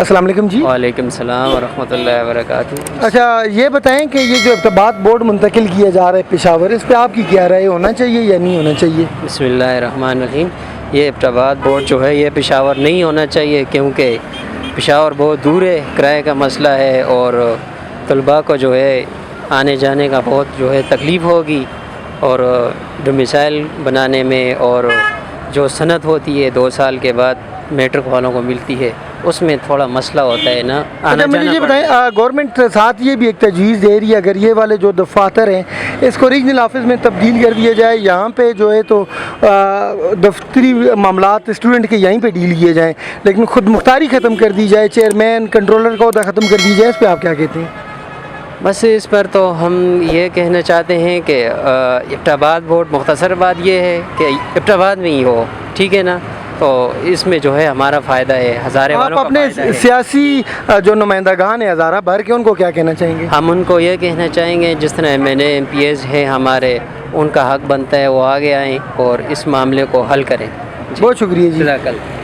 السلام علیکم جی۔ وعلیکم السلام ورحمۃ اللہ وبرکاتہ۔ اچھا یہ بتائیں کہ یہ جو ارتباط بورڈ منتقل کیا جا رہا ہے پشاور، اس پہ آپ کی کیا رائے، ہونا چاہیے یا نہیں ہونا چاہیے؟ بسم اللہ الرحمن الرحیم۔ یہ ارتباط بورڈ جو ہے یہ پشاور نہیں ہونا چاہیے، کیونکہ پشاور بہت دور ہے، کرائے کا مسئلہ ہے اور طلباء کو جو ہے آنے جانے کا بہت جو ہے تکلیف ہوگی، اور ڈومیسائل بنانے میں اور جو صنعت ہوتی ہے 2 سال کے بعد میٹرک والوں کو ملتی ہے، اس میں تھوڑا مسئلہ ہوتا ہے نا، آنا مجھے جانا یہ پڑتا ہے۔ بتائیں، گورنمنٹ ساتھ یہ بھی ایک تجویز دے رہی ہے اگر یہ والے جو دفاتر ہیں اس کو ریجنل آفس میں تبدیل کر دیا جائے، یہاں پہ جو ہے تو دفتری معاملات اسٹوڈنٹ کے یہیں پہ ڈیل کیے جائیں، لیکن خود مختاری ختم کر دی جائے، چیئرمین کنٹرولر کا عہدہ ختم کر دی جائے، اس پہ آپ کیا کہتے ہیں؟ بس اس پر تو ہم یہ کہنا چاہتے ہیں کہ ارتباط بورڈ، مختصر بات یہ ہے کہ ارتباط میں ہی ہو، ٹھیک ہے نا، تو اس میں جو ہے ہمارا فائدہ ہے، ہزارے والوں آپ کا اپنے فائدہ ہے۔ سیاسی جو نمائندگان ہیں ہزارہ بھر کے، ان کو کیا کہنا چاہیں گے؟ ہم ان کو یہ کہنا چاہیں گے جس طرح MNA MPs ہیں ہمارے، ان کا حق بنتا ہے وہ آگے آئیں اور اس معاملے کو حل کریں۔ بہت شکریہ جی۔ جزاک اللہ۔